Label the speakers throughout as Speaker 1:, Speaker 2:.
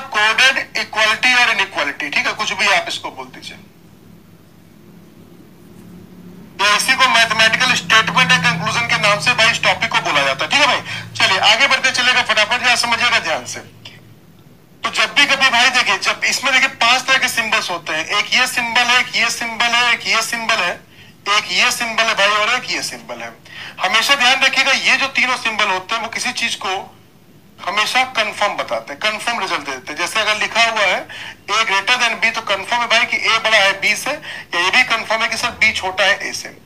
Speaker 1: मतलब coded equality और inequality, ठीक है, कुछ भी आप इसको बोल दीजिए, या इसी को मैथमेटिकल स्टेटमेंट एंड कंक्लूजन के नाम से भाई इस टॉपिक को बोला जाता है, ठीक है भाई। चलिए आगे बढ़ते चलेगा फटाफट, या समझिएगा ध्यान से। तो जब भी कभी भाई देखिए, जब इसमें देखिए 5 तरह के सिंबल्स होते हैं, एक ये सिंबल है, एक ये सिंबल है, एक ये सिंबल है, एक ये सिंबल है भाई, और एक ये सिंबल है। हमेशा ध्यान रखिएगा ये जो तीनों सिंबल होते हैं वो किसी चीज को हमेशा कंफर्म बताते हैं, कंफर्म रिजल्ट देते हैं। जैसे अगर लिखा हुआ है ए ग्रेटर देन बी, तो कंफर्म है भाई कि ए बड़ा है बी से, या ये भी कंफर्म है कि सर बी छोटा है ए से।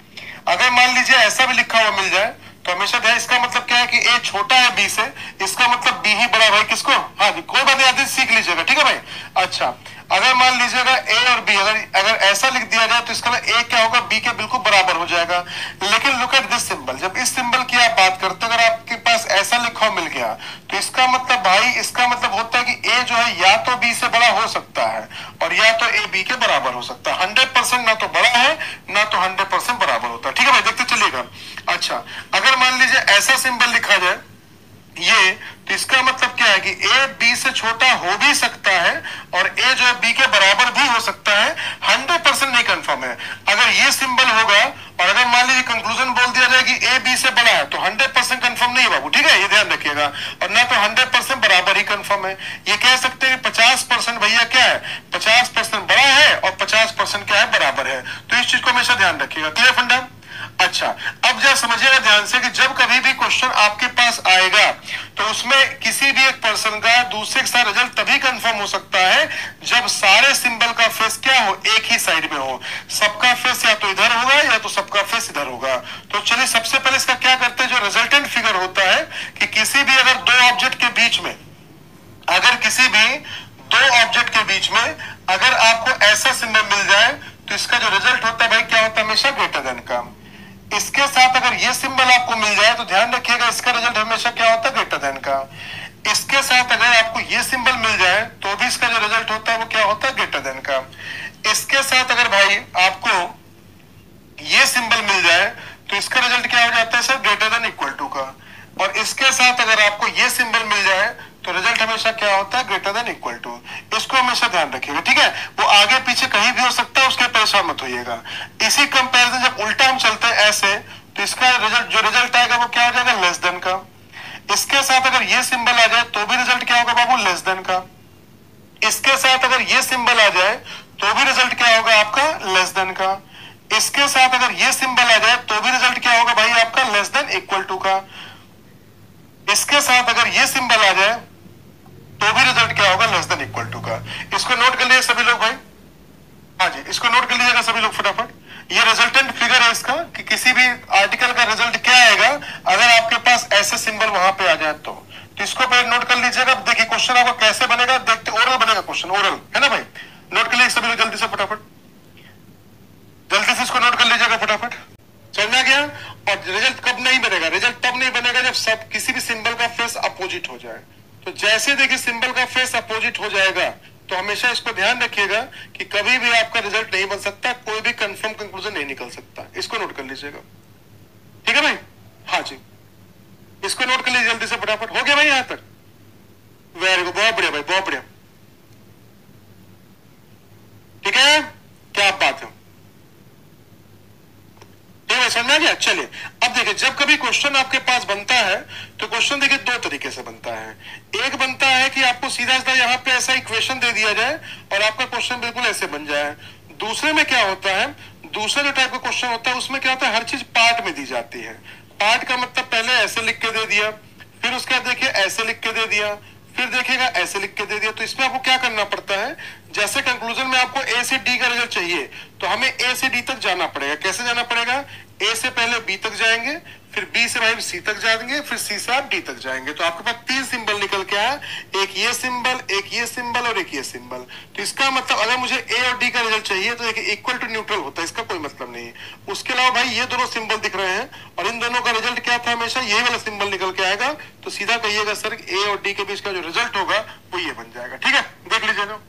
Speaker 1: अगर मान लीजिए ऐसा भी लिखा हुआ मिल जाए तो हमेशा ध्यान, इसका मतलब क्या है कि ए छोटा है बी से, इसका मतलब बी ही बड़ा भाई किसको, हाँ जी, कोई बात नहीं, आदि सीख लीजिएगा, ठीक है भाई। अच्छा, अगर मान लीजिएगा ए और बी अगर ऐसा लिख दिया जाए तो इसका मतलब ए क्या होगा, बी के बिल्कुल बराबर हो जाएगा। लेकिन लुक एट दिस सिंबल, जब इस सिंबल की आप बात करते हैं, अगर आपके पास ऐसा लिखा मिल गया तो इसका मतलब भाई, इसका मतलब होता है कि ए जो है या तो बी से बड़ा हो सकता है और या तो ए बी के बराबर हो सकता है। 100% ना तो बड़ा है ना तो 100% बराबर होता है, ठीक है भाई, देखते चलिएगा। अच्छा, अगर मान लीजिए ऐसा सिंबल लिखा जाए ये, तो इसका मतलब क्या है कि ए बी से छोटा हो भी सकता है और ए जो है बी के बराबर भी हो सकता है, 100% नहीं कंफर्म है। अगर ये सिंबल होगा और अगर मान लीजिए कंक्लूजन बोल दिया जाए कि ए बी से बड़ा है, तो 100% कंफर्म नहीं है बाबू, ठीक है, ये ध्यान रखिएगा। और ना तो 100% बराबर ही कंफर्म है। ये कह सकते हैं 50% भैया क्या है, 50% बड़ा है और 50% क्या है, बराबर है। तो इस चीज को हमेशा ध्यान रखिएगा, क्लियर फंडा। अच्छा, अब जरा समझिएगा ध्यान से कि जब कभी भी क्वेश्चन आपके पास आएगा तो उसमें किसी भी एक पर्सन का दूसरे के साथ रिजल्ट तभी कंफर्म हो सकता है जब सारे सिंबल का फेस क्या हो, एक ही साइड में हो। सबका फेस या तो इधर होगा या तो सबका फेस इधर होगा। तो चलिए सबसे पहले इसका क्या करते हैं, जो रिजल्टेंट फिगर होता है कि किसी भी अगर दो ऑब्जेक्ट के बीच में, अगर किसी भी दो ऑब्जेक्ट के बीच में अगर आपको ऐसा सिंबल मिल जाए तो इसका जो रिजल्ट होता है भाई क्या होता है, हमेशा ग्रेटर देन का। इसके साथ अगर ये सिंबल आपको मिल जाए तो ध्यान रखिएगा इसका रिजल्ट हमेशा क्या होता है, ग्रेटर देन का। इसके साथ अगर आपको ये सिंबल मिल जाए तो भी इसका जो रिजल्ट होता है वो क्या होता है, ग्रेटर देन का। इसके साथ अगर भाई आपको ये सिंबल मिल जाए तो इसका रिजल्ट क्या हो जाता है sir, greater than equal to का। और इसके साथ अगर आपको ये सिंबल मिल जाए तो रिजल्ट हमेशा क्या होता है, ग्रेटर देन इक्वल टू। इसको हमेशा ध्यान रखिएगा, ठीक है। वो आगे पीछे कहीं भी हो सकता है, उसके परेशान मत होइएगा। इसी कंपैरिजन जब उल्टा हम चलते हैं ऐसे, तो इसका रिजल्ट जो रिजल्ट आएगा वो क्या हो जाएगा, लेस देन का। इसके साथ अगर ये सिंबल आ जाए तो भी रिजल्ट क्या होगा बाबू, लेस देन का। इसके साथ अगर ये सिंबल आ जाए तो भी रिजल्ट क्या होगा आपका, लेस देन का। इसके साथ अगर ये सिंबल आ जाए तो भी रिजल्ट क्या होगा भाई आपका, लेस देन इक्वल टू का। इसके साथ अगर ये सिंबल आ जाए तो भी रिजल्ट क्या होगा, लेस देन इक्वल टू का। इसको नोट कर लीजिए सभी लोग भाई, हाँ जी, इसको नोट कर लीजिएगा सभी लोग फटाफट। ये रिजल्टेंट फिगर है इसका कि किसी भी आर्टिकल का रिजल्ट क्या आएगा अगर आपके पास ऐसे सिंबल वहां पे आ जाए तो इसको पहले नोट कर लीजिएगा। देखिए क्वेश्चन आपका कैसे बनेगा, देखते ओरल बनेगा क्वेश्चन, ओरल है ना भाई। नोट कर लीजिए सभी लोग जल्दी से फटाफट, जल्दी से इसको नोट कर लीजिएगा फटाफट। समझ गया। और रिजल्ट कब नहीं बनेगा, रिजल्ट तब नहीं बनेगा जब सब किसी भी सिंबल का फेस अपोजिट हो जाए। तो जैसे देखिए सिंबल का फेस अपोजिट हो जाएगा तो हमेशा इसको ध्यान रखिएगा कि कभी भी आपका रिजल्ट नहीं बन सकता, कोई भी कंफर्म कंक्लूजन नहीं निकल सकता। इसको नोट कर लीजिएगा, ठीक है भाई, हाँ जी, इसको नोट कर लीजिए जल्दी से फटाफट। हो गया भाई यहां तक, वेरी गुड, बहुत बढ़िया भाई, बहुत बढ़िया, ठीक है, क्या बात है, समझ में आ गया। चलिए अब देखिए, जब कभी क्वेश्चन आपके पास बनता है तो क्वेश्चन देखिए दो तरीके से बनता है। एक बनता है कि आपको सीधा सीधा यहाँ पे ऐसा इक्वेशन दे दिया जाए और आपका क्वेश्चन बिल्कुल ऐसे बन जाए। दूसरे में क्या होता है, दूसरा जो टाइप का क्वेश्चन होता है उसमें क्या होता है, हर चीज पार्ट में दी जाती है। पार्ट का मतलब पहले ऐसे लिख के दे दिया, फिर उसके बाद देखिए ऐसे लिख के दे दिया, फिर देखिएगा ऐसे लिख के दे दिया। तो इसमें आपको क्या करना पड़ता है, जैसे कंक्लूजन में आपको ए से डी का रिजल्ट चाहिए तो हमें ए से डी तक जाना पड़ेगा। कैसे जाना पड़ेगा, ए से पहले बी तक जाएंगे, फिर बी से भाई सी तक जाएंगे, फिर सी से आप डी तक जाएंगे। तो आपके पास तीन सिंबल निकल के आया, एक ये सिंबल, एक ये सिंबल और एक ये सिंबल। तो इसका मतलब अगर मुझे ए और डी का रिजल्ट चाहिए तो देखिए इक्वल टू न्यूट्रल होता है, इसका कोई मतलब नहीं है। उसके अलावा भाई ये दोनों सिंबल दिख रहे हैं और इन दोनों का रिजल्ट क्या था, हमेशा यही वाला सिंबल निकल के आएगा। तो सीधा कहिएगा सर ए और डी के बीच का जो रिजल्ट होगा वो ये बन जाएगा, ठीक है, देख लीजिएगा।